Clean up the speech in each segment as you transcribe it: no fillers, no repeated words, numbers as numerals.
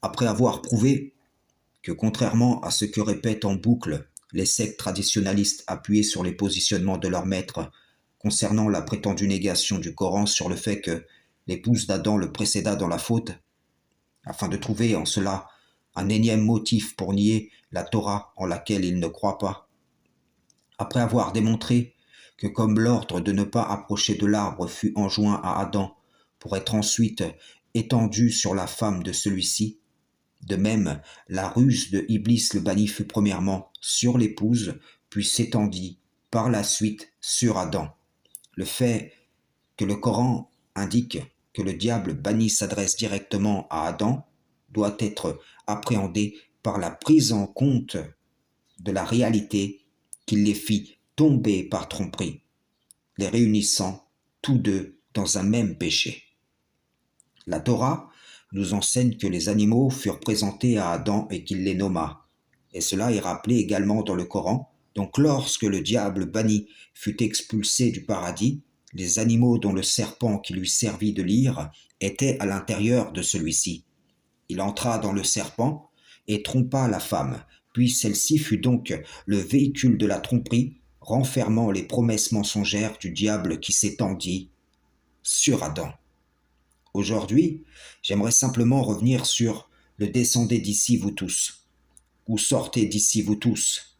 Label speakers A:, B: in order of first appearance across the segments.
A: Après avoir prouvé que contrairement à ce que répètent en boucle les sectes traditionnalistes appuyées sur les positionnements de leurs maîtres concernant la prétendue négation du Coran sur le fait que l'épouse d'Adam le précéda dans la faute, afin de trouver en cela un énième motif pour nier la Torah en laquelle ils ne croient pas. Après avoir démontré que comme l'ordre de ne pas approcher de l'arbre fut enjoint à Adam pour être ensuite étendu sur la femme de celui-ci, de même la ruse de Iblis le banni fut premièrement sur l'épouse, puis s'étendit par la suite sur Adam. Le fait que le Coran indique que le diable banni s'adresse directement à Adam doit être appréhendé par la prise en compte de la réalité qu'il les fit tomber par tromperie, les réunissant tous deux dans un même péché. La Torah nous enseigne que les animaux furent présentés à Adam et qu'il les nomma. Et cela est rappelé également dans le Coran. Donc lorsque le diable banni fut expulsé du paradis, les animaux dont le serpent qui lui servit de lyre étaient à l'intérieur de celui-ci. Il entra dans le serpent et trompa la femme, puis celle-ci fut donc le véhicule de la tromperie, renfermant les promesses mensongères du diable qui s'étendit sur Adam. Aujourd'hui, j'aimerais simplement revenir sur le descendez d'ici vous tous, ou sortez d'ici vous tous,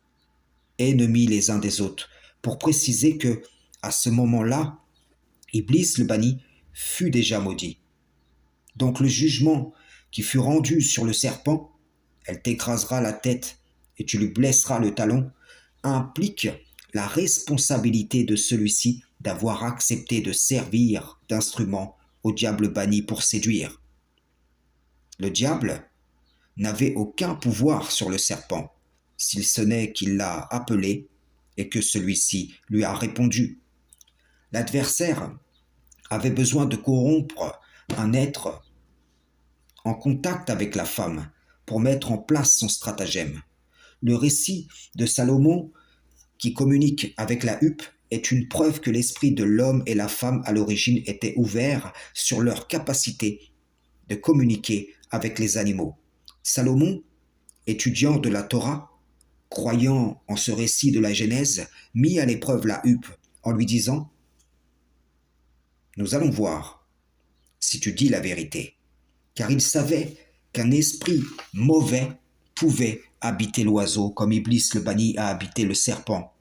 A: ennemis les uns des autres, pour préciser que, à ce moment-là, Iblis le banni fut déjà maudit. Donc le jugement qui fut rendu sur le serpent, elle t'écrasera la tête et tu lui blesseras le talon, implique la responsabilité de celui-ci d'avoir accepté de servir d'instrument au diable banni pour séduire. Le diable n'avait aucun pouvoir sur le serpent, s'il ce n'est qu'il l'a appelé et que celui-ci lui a répondu. L'adversaire avait besoin de corrompre un être en contact avec la femme pour mettre en place son stratagème. Le récit de Salomon qui communique avec la huppe est une preuve que l'esprit de l'homme et la femme à l'origine étaient ouverts sur leur capacité de communiquer avec les animaux. Salomon, étudiant de la Torah, croyant en ce récit de la Genèse, mit à l'épreuve la huppe en lui disant « Nous allons voir si tu dis la vérité. » Car il savait qu'un esprit mauvais pouvait habiter l'oiseau comme Iblis le banni a habité le serpent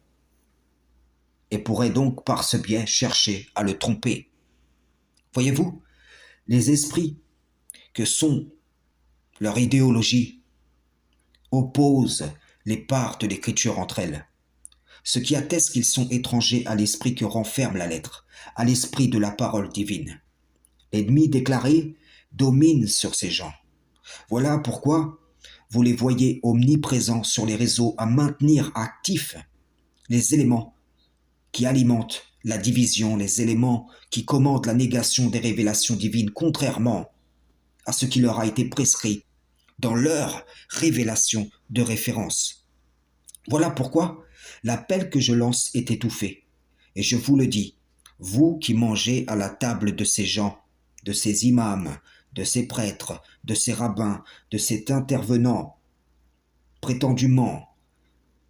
A: et pourrait donc par ce biais chercher à le tromper. Voyez-vous, les esprits que sont leur idéologie opposent les parts de l'écriture entre elles, ce qui atteste qu'ils sont étrangers à l'esprit que renferme la lettre, à l'esprit de la parole divine. L'ennemi déclaré domine sur ces gens. Voilà pourquoi vous les voyez omniprésents sur les réseaux à maintenir actifs les éléments qui alimentent la division, les éléments qui commandent la négation des révélations divines, contrairement à ce qui leur a été prescrit dans leur révélation de référence. Voilà pourquoi l'appel que je lance est étouffé. Et je vous le dis, vous qui mangez à la table de ces gens, de ces imams, de ces prêtres, de ces rabbins, de ces intervenants prétendument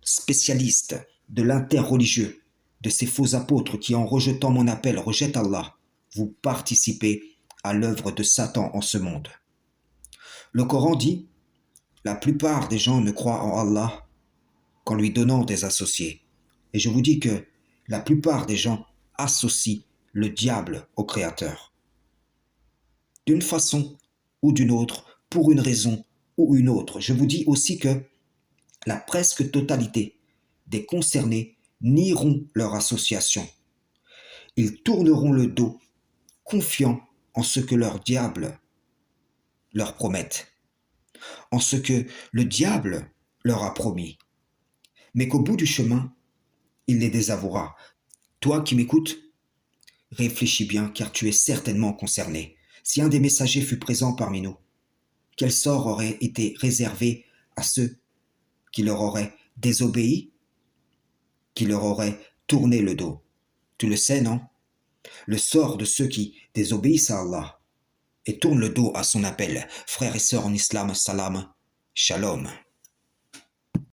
A: spécialistes de l'interreligieux, de ces faux apôtres qui, en rejetant mon appel, rejettent Allah, vous participez à l'œuvre de Satan en ce monde. Le Coran dit, la plupart des gens ne croient en Allah qu'en lui donnant des associés. Et je vous dis que la plupart des gens associent le diable au Créateur. D'une façon ou d'une autre, pour une raison ou une autre. Je vous dis aussi que la presque totalité des concernés nieront leur association. Ils tourneront le dos, confiants en ce que leur diable leur promette, en ce que le diable leur a promis, mais qu'au bout du chemin, il les désavouera. Toi qui m'écoutes, réfléchis bien car tu es certainement concerné. Si un des messagers fut présent parmi nous, quel sort aurait été réservé à ceux qui leur auraient désobéi, qui leur auraient tourné le dos? Tu le sais, non? Le sort de ceux qui désobéissent à Allah et tourne le dos à son appel. Frères et sœurs en islam, salam, shalom.